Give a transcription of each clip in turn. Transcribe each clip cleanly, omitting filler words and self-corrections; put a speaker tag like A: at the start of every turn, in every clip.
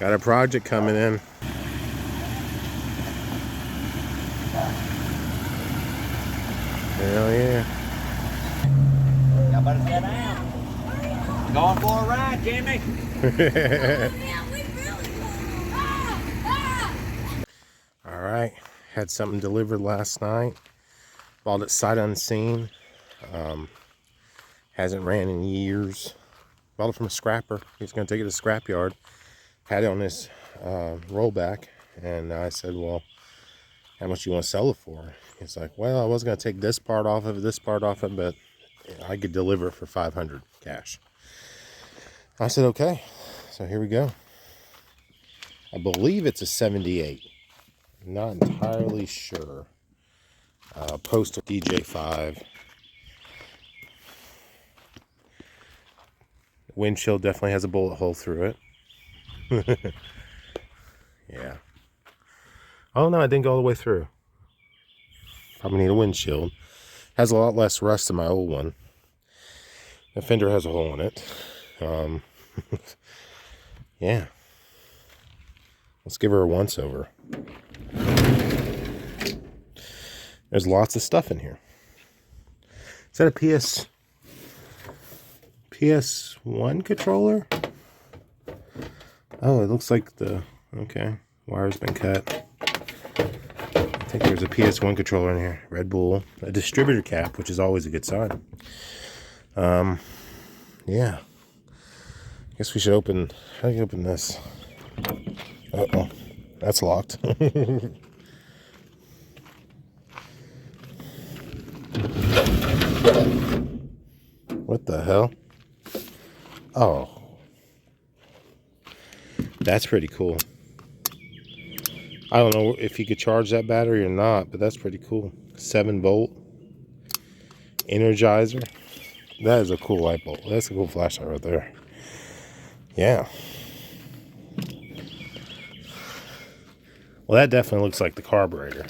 A: Got a project coming in. Hell yeah.
B: Y'all better sit down. Going for a ride, Jimmy.
A: Alright. Had something delivered last night. Bought it sight unseen. Hasn't ran in years. Bought it from a scrapper. He's going to take it to the scrapyard. Had it on his rollback. And I said, well, how much you want to sell it for? He's like, well, I was going to take this part off of it, this part off of it, but I could deliver it for $500 cash. I said, okay. So here we go. I believe it's a 78. Not entirely sure. Postal DJ5. Windshield definitely has a bullet hole through it. Yeah. Oh no, I didn't go all the way through. Probably need a windshield. Has a lot less rust than my old one. The fender has a hole in it. Yeah. Let's give her a once over. There's lots of stuff in here. Is that a PS1 controller? Oh, it looks like the... Okay. Wire's been cut. I think there's a PS1 controller in here. Red Bull. A distributor cap, which is always a good sign. Yeah. Guess we should open... How do you open this? Uh-oh. That's locked. What the hell? Oh. That's pretty cool. I don't know if you could charge that battery or not, but that's pretty cool. 7-volt Energizer. That is a cool light bulb. That's a cool flashlight right there. Yeah. Well, that definitely looks like the carburetor.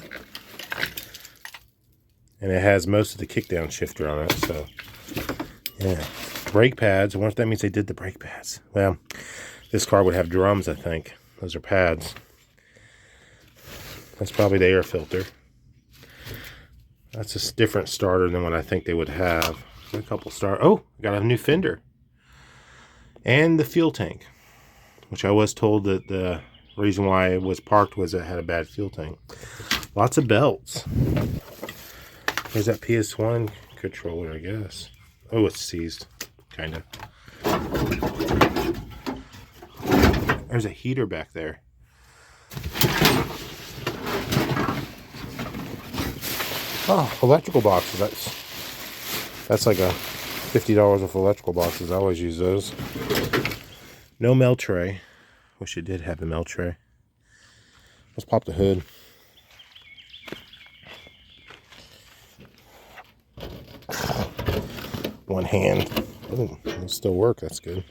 A: And it has most of the kickdown shifter on it, so yeah. Brake pads. I wonder if that means they did the brake pads. Well, this car would have drums, I think. Those are pads. That's probably the air filter. That's a different starter than what I think they would have. A couple Oh, got a new fender. And the fuel tank, which I was told that the reason why it was parked was it had a bad fuel tank. Lots of belts. There's that PS1 controller, I guess. Oh, it's seized. Kind of. There's a heater back there. Oh, electrical boxes. That's like a $50 of electrical boxes. I always use those. No mail tray. Wish it did have a mail tray. Let's pop the hood. One hand. Oh, it'll still work. That's good.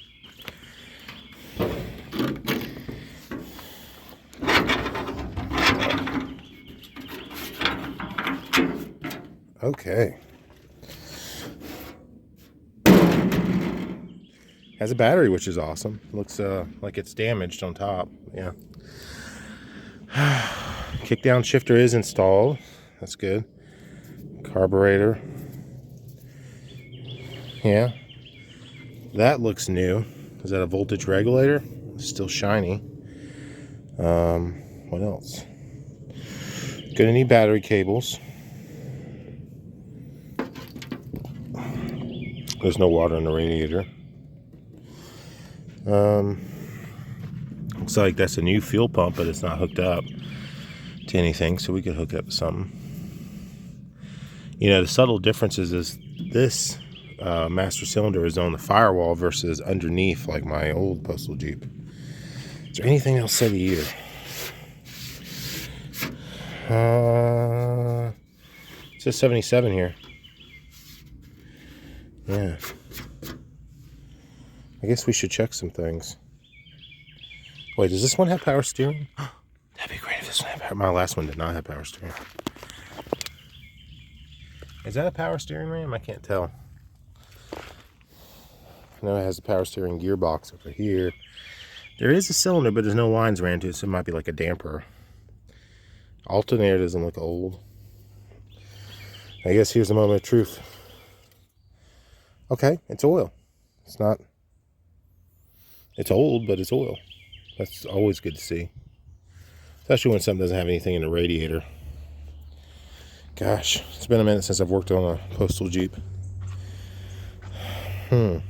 A: Okay. Has a battery, which is awesome. Looks like it's damaged on top. Yeah. Kickdown shifter is installed. That's good. Carburetor. Yeah. That looks new. Is that a voltage regulator? It's still shiny. What else? Gonna need battery cables. There's no water in the radiator. Looks like that's a new fuel pump, but it's not hooked up to anything, so we could hook it up to something. You know, the subtle differences is this master cylinder is on the firewall versus underneath, like my old Postal Jeep. Is there anything else said here? It says 77 here. Yeah. I guess we should check some things. Wait, does this one have power steering? That'd be great if this one had power. My last one did not have power steering. Is that a power steering ram? I can't tell. I know it has a power steering gearbox over here. There is a cylinder, but there's no lines ran to it, so it might be like a damper. Alternator doesn't look old. I guess here's the moment of truth. Okay, it's oil. It's not... It's old, but it's oil. That's always good to see. Especially when something doesn't have anything in the radiator. Gosh, it's been a minute since I've worked on a postal Jeep. There's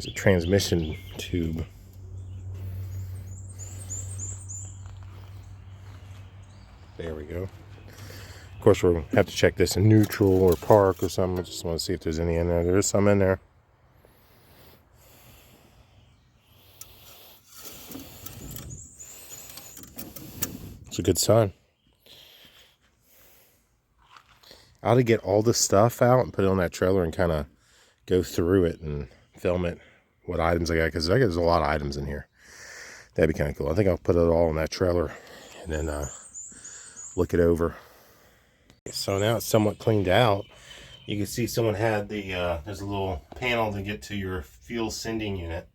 A: a transmission tube. There we go. Of course, we'll have to check this in neutral or park or something. I just want to see if there's any in there. There is some in there. It's a good sign. I ought to get all the stuff out and put it on that trailer and kind of go through it and film it, what items I got, because there's a lot of items in here. That'd be kind of cool. I think I'll put it all on that trailer and then look it over. So now it's somewhat cleaned out. You can see someone had the, there's a little panel to get to your fuel sending unit,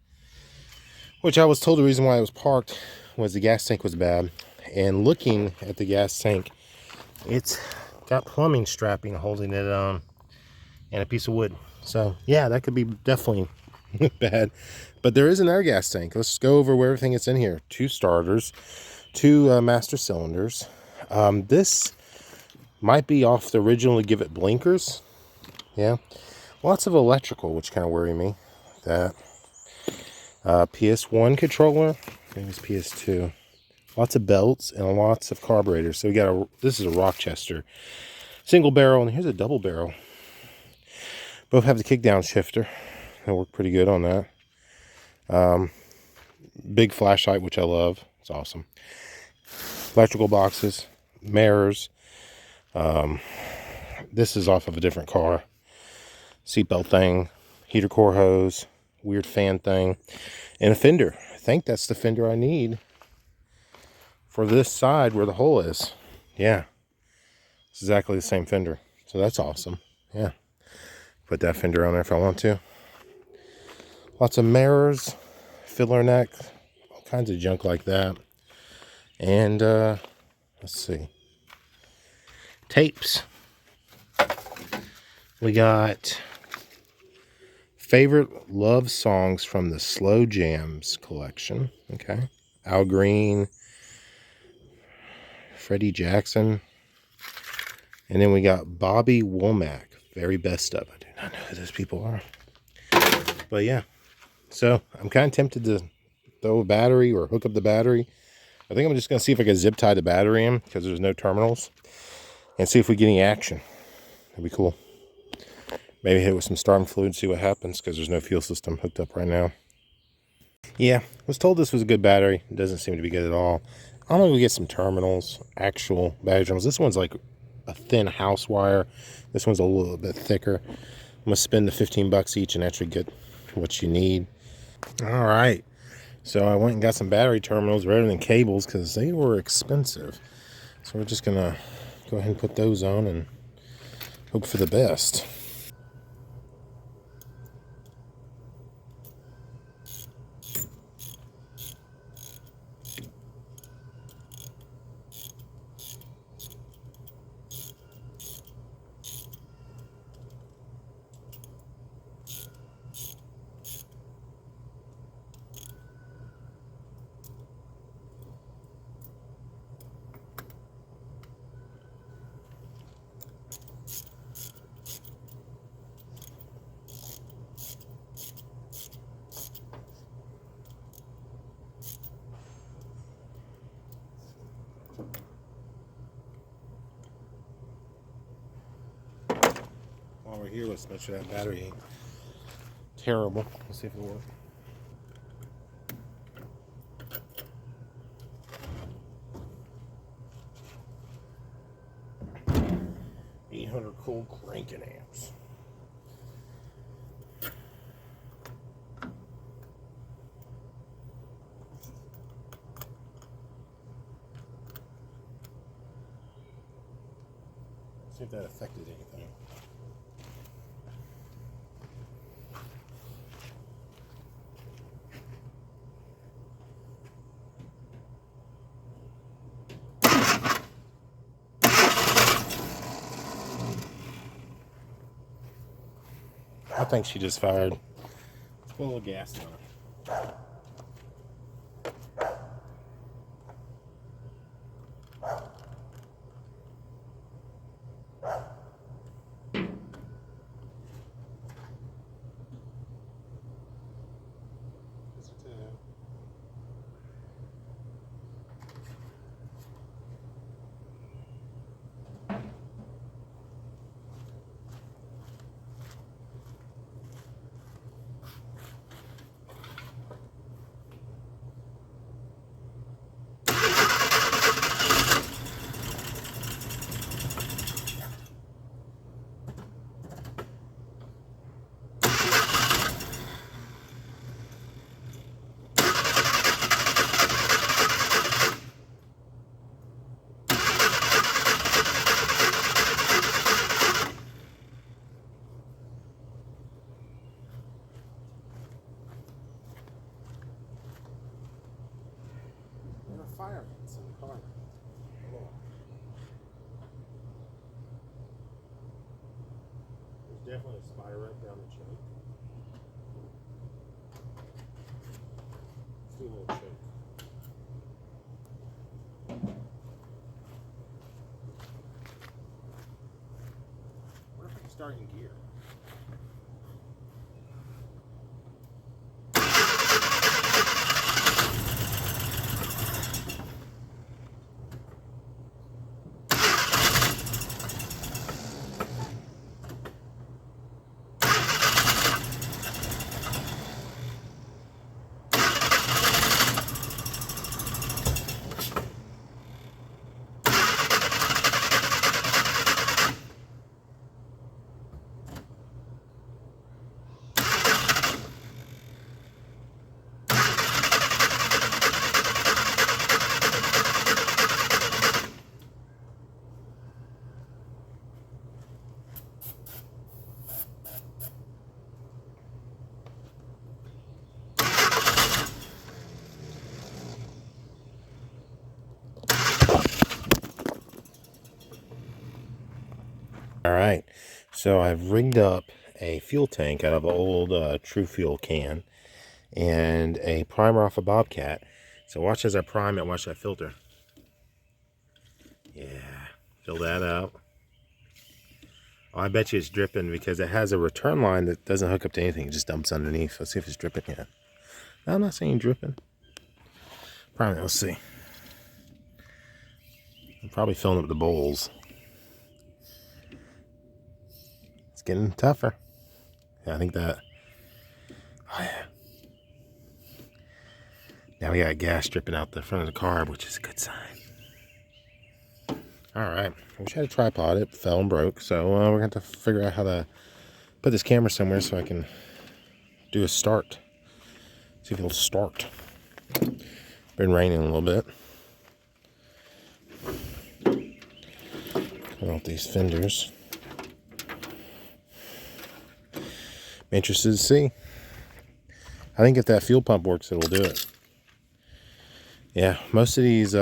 A: which I was told the reason why it was parked was the gas tank was bad. And looking at the gas tank, it's got plumbing strapping holding it on and a piece of wood. So yeah, that could be definitely bad. But there is an air gas tank. Let's go over where everything is in here. 2 starters, 2 master cylinders. This might be off the original to give it blinkers. Yeah, lots of electrical, which kind of worry me. That PS1 controller, maybe it's PS2. Lots of belts and lots of carburetors. So we got this is a Rochester single barrel, and here's a double barrel. Both have the kick down shifter. They work pretty good on that. Big flashlight, which I love. It's awesome. Electrical boxes, mirrors. This is off of a different car. Seatbelt thing, heater core hose, weird fan thing, and a fender. I think that's the fender I need for this side where the hole is. Yeah, it's exactly the same fender. So that's awesome. Yeah, put that fender on there if I want to. Lots of mirrors, filler neck, all kinds of junk like that. And let's see, tapes. We got favorite love songs from the Slow Jams collection. Okay, Al Green, Freddie Jackson, and then we got Bobby Womack, very best of. I do not know who those people are, but yeah. So I'm kind of tempted to throw a battery or hook up the battery. I think I'm just going to see if I can zip tie the battery in because there's no terminals, and see if we get any action. That'd be cool. Maybe hit it with some starting fluid, see what happens, because there's no fuel system hooked up right now. Yeah, I was told this was a good battery. It doesn't seem to be good at all. I don't know if we get some terminals, actual battery terminals. This one's like a thin house wire. This one's a little bit thicker. I'm going to spend the 15 bucks each and actually get what you need. All right. So I went and got some battery terminals rather than cables because they were expensive. So we're just going to go ahead and put those on and hope for the best. While we're here, let's make sure that battery ain't terrible. Let's see if it'll work. Cold cranking amps. See if that affected anything. I think she just fired. Let's put a little gas on it. Fire ants in the car. There's definitely a spider right down the choke. Let's do a little choke. What if I can start in gear? Alright, so I've rigged up a fuel tank out of an old True Fuel can and a primer off a Bobcat. So watch as I prime it, watch that filter. Yeah, fill that up. Oh, I bet you it's dripping because it has a return line that doesn't hook up to anything. It just dumps underneath. Let's see if it's dripping yet. No, I'm not saying dripping. Prime it, let's see. I'm probably filling up the bowls. Getting tougher. Yeah, I think that. Oh yeah. Now we got gas dripping out the front of the car, which is a good sign. All right, I wish I had a tripod. It fell and broke, so we're gonna have to figure out how to put this camera somewhere so I can do a start. See if it'll start. Been raining a little bit. Turn off these fenders. Interested to see. I think if that fuel pump works, it'll do it. Yeah, most of these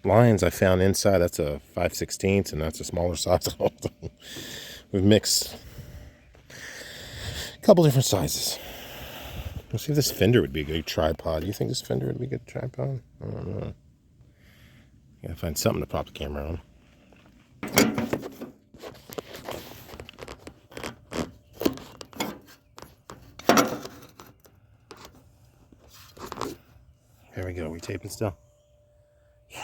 A: lines I found inside, that's a 5/16, and that's a smaller size. We've mixed a couple different sizes. Let's see if this fender would be a good tripod. Do you think this fender would be a good tripod? I don't know. Gotta find something to prop the camera on. There we go. Are we taping still? Yeah.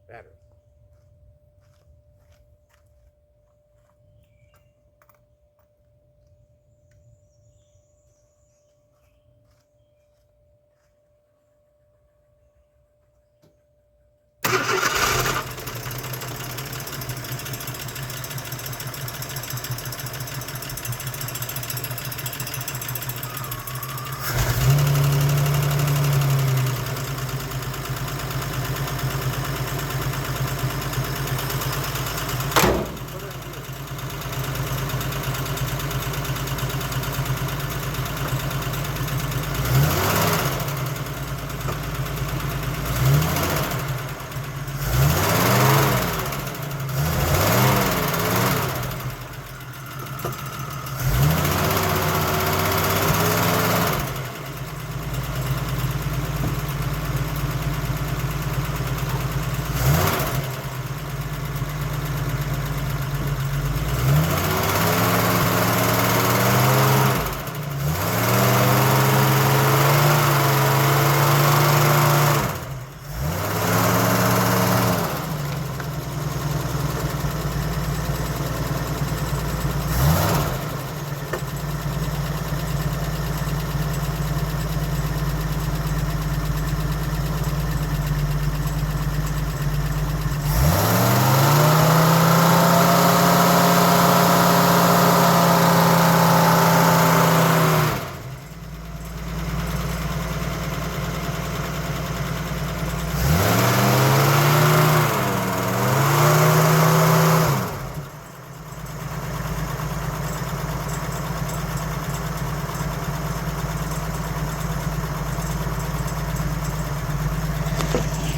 A: Battery.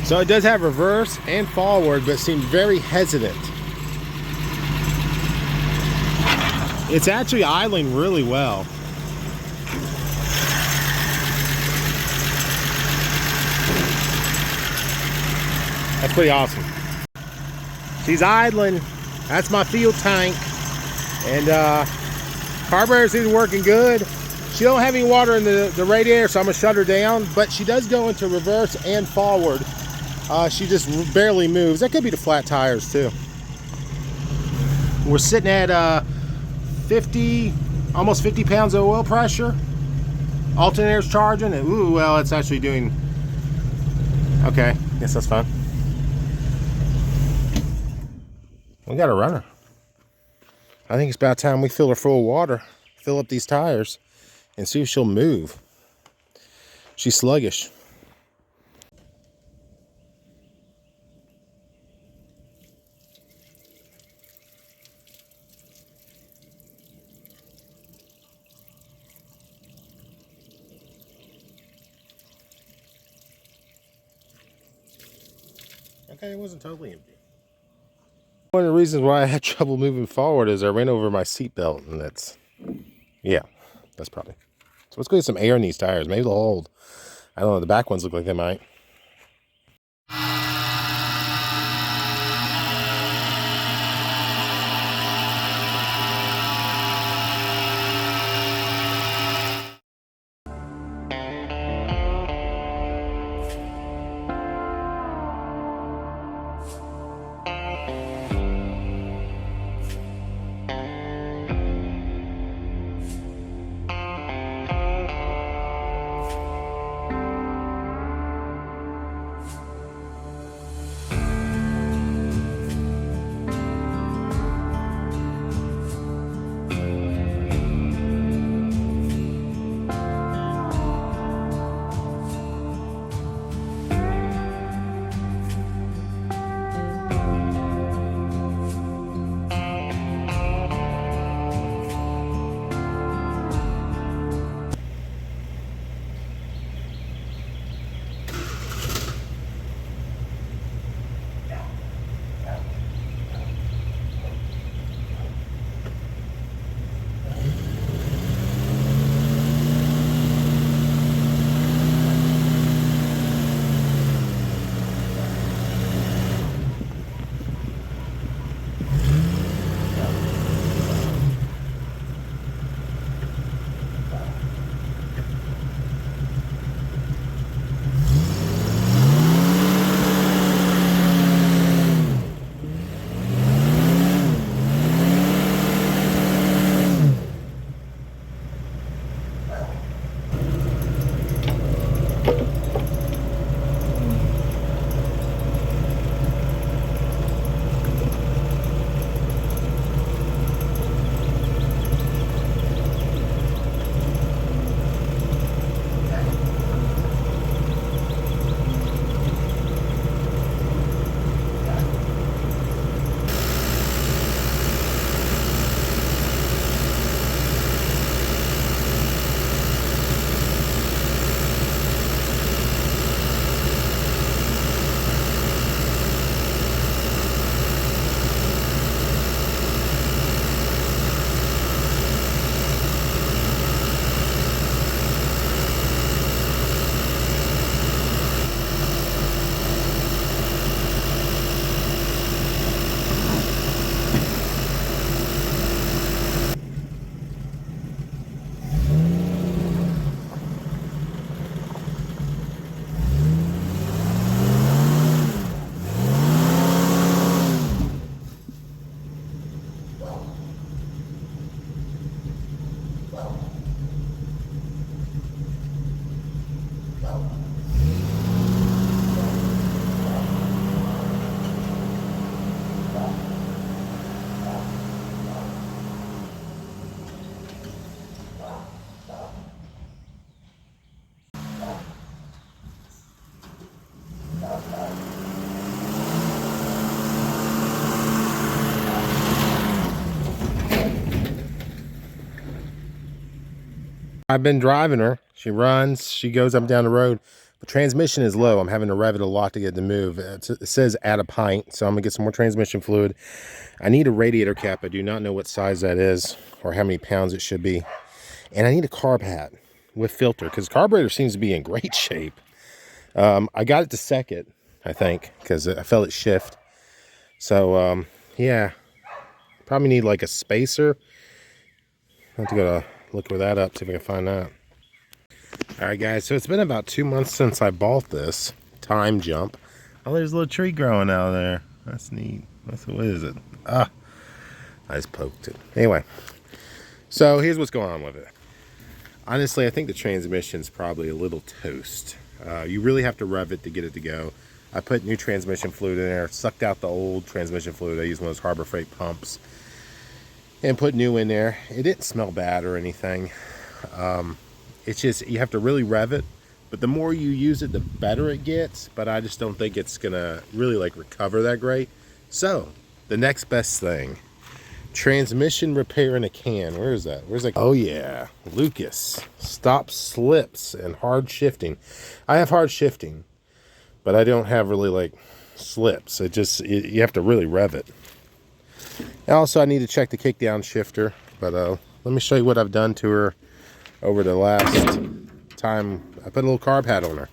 A: So it does have reverse and forward, but seemed very hesitant. It's actually idling really well. That's pretty awesome. She's idling. That's my fuel tank. And carburetor seems working good. She don't have any water in the radiator, so I'm gonna shut her down, but she does go into reverse and forward. She just barely moves. That could be the flat tires too. We're sitting at 50, almost 50 pounds of oil pressure. Alternator's charging, and ooh, well, it's actually doing, okay, guess that's fine. We got a runner. I think it's about time we fill her full of water, fill up these tires, and see if she'll move. She's sluggish. Okay, it wasn't totally empty. One of the reasons why I had trouble moving forward is I ran over my seatbelt, and that's, yeah, that's probably. So let's go get some air in these tires. Maybe they'll hold. I don't know, the back ones look like they might. I've been driving her. She runs, she goes up and down the road. Transmission is low. I'm having to rev it a lot to get it to move. It says add a pint, so I'm gonna get some more transmission fluid. I need a radiator cap. I do not know what size that is or how many pounds it should be. And I need a carb hat with filter because carburetor seems to be in great shape. I got it to second, I think, because I felt it shift. So yeah, probably need like a spacer. I have to go to look for that up, see if I can find that. All right, guys, so it's been about 2 months since I bought this Time Jump. Oh, there's a little tree growing out there. That's neat. What is it? Ah, I just poked it. Anyway, so here's what's going on with it. Honestly, I think the transmission's probably a little toast. You really have to rev it to get it to go. I put new transmission fluid in there, sucked out the old transmission fluid. I used one of those Harbor Freight pumps and put new in there. It didn't smell bad or anything. It's just, you have to really rev it, but the more you use it, the better it gets, but I just don't think it's gonna really like recover that great. So the next best thing, transmission repair in a can. Where is that? Where's that? Oh yeah, Lucas. Stop slips and hard shifting. I have hard shifting, but I don't have really like slips. You have to really rev it. And also I need to check the kickdown shifter, but let me show you what I've done to her over the last time. I put a little carb hat on her.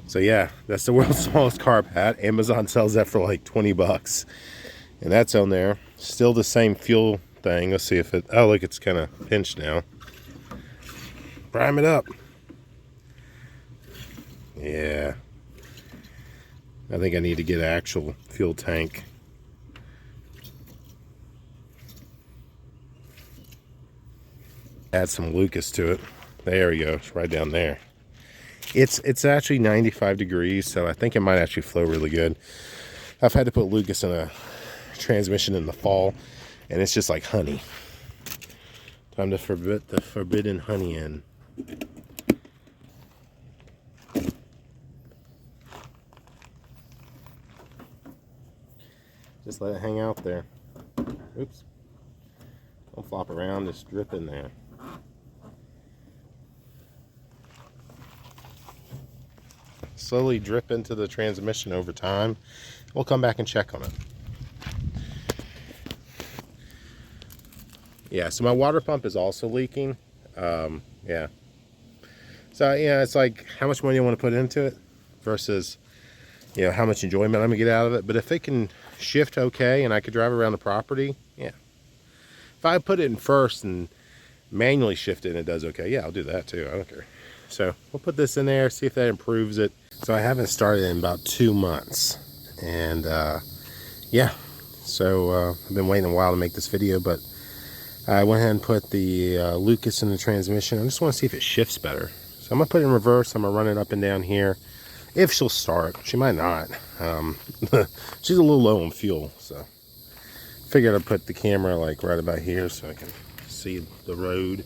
A: So yeah, that's the world's smallest carb hat. Amazon sells that for like 20 bucks. And that's on there. Still the same fuel thing. Let's see if it, oh look, it's kind of pinched now. Prime it up. Yeah. I think I need to get an actual fuel tank. Add some Lucas to it. There we go. It's right down there. It's actually 95 degrees, so I think it might actually flow really good. I've had to put Lucas in a transmission in the fall, and it's just like honey. Time to forbid the forbidden honey in. Just let it hang out there. Oops. Don't flop around, just drip in there. Slowly drip into the transmission over time. We'll come back and check on it. Yeah, so my water pump is also leaking. Yeah. So, yeah, it's like how much money you want to put into it versus, you know, how much enjoyment I'm going to get out of it. But if it can shift okay and I could drive around the property, yeah. If I put it in first and manually shift it and it does okay, yeah, I'll do that too. I don't care. So we'll put this in there, see if that improves it. So I haven't started in about 2 months. And yeah, so I've been waiting a while to make this video, but I went ahead and put the Lucas in the transmission. I just want to see if it shifts better. So I'm going to put it in reverse. I'm going to run it up and down here. If she'll start. She might not. She's a little low on fuel, so figured I'd put the camera like right about here so I can see the road.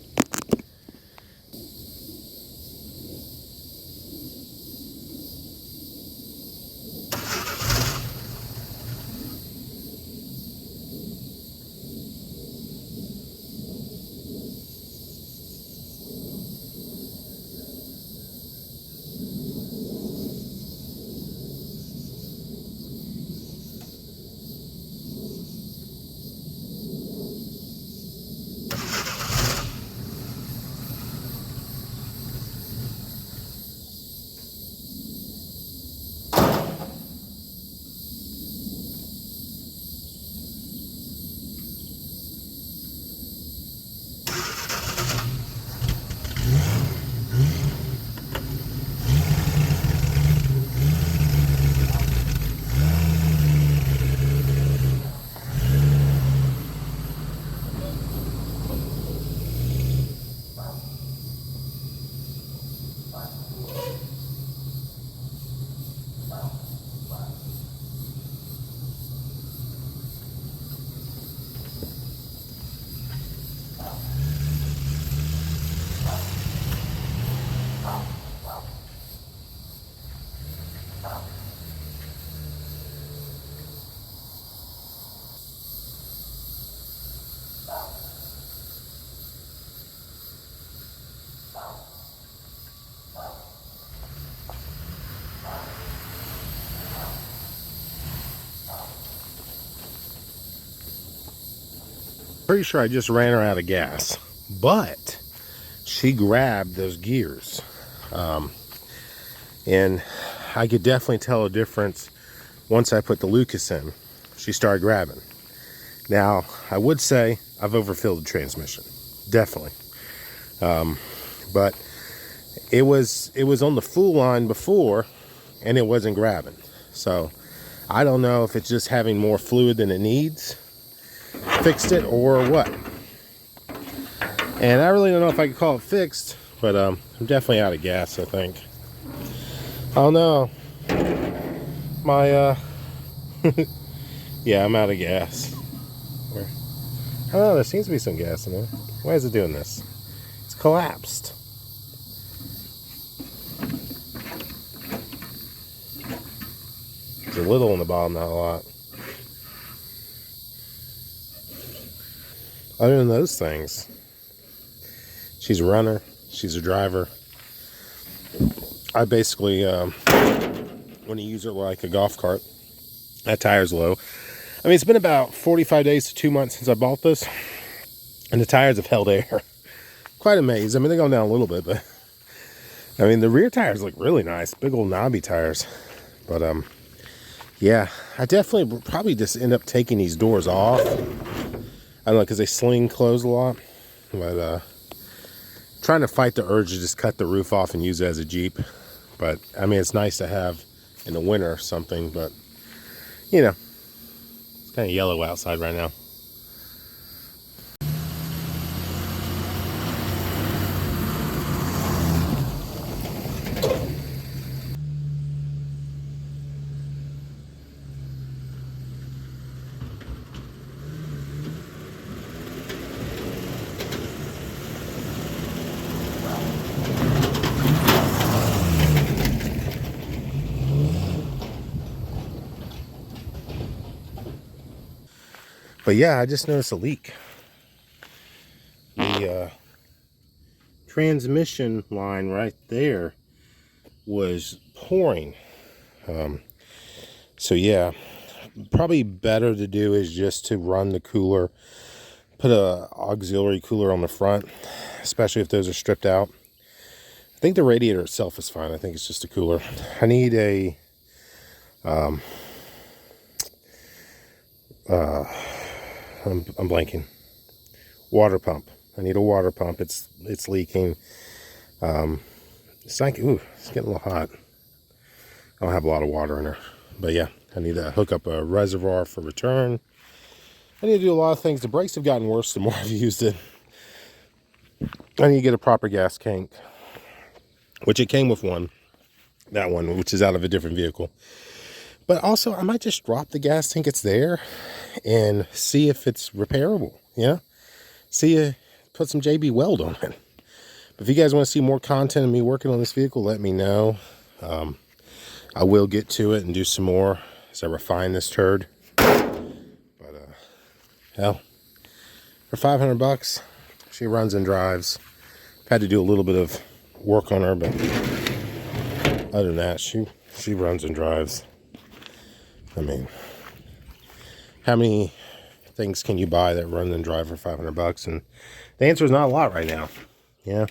A: Pretty sure I just ran her out of gas, but she grabbed those gears. And I could definitely tell a difference once I put the Lucas in. She started grabbing. Now, I would say I've overfilled the transmission. Definitely. But it was on the full line before, and it wasn't grabbing. So, I don't know if it's just having more fluid than it needs. Fixed it or what. And I really don't know if I could call it fixed, but I'm definitely out of gas, I think. Oh no. My, yeah, I'm out of gas. Where? I don't know, there seems to be some gas in there. Why is it doing this? It's collapsed. There's a little in the bottom, not a lot. Other than those things, she's a runner, she's a driver. I basically want to use her like a golf cart. That tire's low. I mean, it's been about 45 days to 2 months since I bought this, and the tires have held air. Quite amazed. I mean, they're going down a little bit, but I mean, the rear tires look really nice. Big old knobby tires. But yeah, I definitely will probably just end up taking these doors off. I don't know, because they sling close a lot. But trying to fight the urge to just cut the roof off and use it as a Jeep. But I mean, it's nice to have in the winter or something, but you know, it's kind of yellow outside right now. But yeah, I just noticed a leak. The transmission line right there was pouring. So yeah, probably better to do is just to run the cooler, put a auxiliary cooler on the front, especially if those are stripped out. I think the radiator itself is fine. I think it's just a cooler. I need a I'm blanking. Water pump. I need a water pump. It's leaking. It's like, ooh, it's getting a little hot. I don't have a lot of water in her. But yeah, I need to hook up a reservoir for return. I need to do a lot of things. The brakes have gotten worse the more I've used it. I need to get a proper gas tank, which it came with one. That one, which is out of a different vehicle. But also, I might just drop the gas tank it's there and see if it's repairable, yeah? Put some JB Weld on it. But if you guys want to see more content of me working on this vehicle, let me know. I will get to it and do some more as I refine this turd. But, hell, for 500 bucks, she runs and drives. I've had to do a little bit of work on her, but other than that, she runs and drives. I mean, how many things can you buy that run and drive for 500 bucks? And the answer is not a lot right now. Yeah.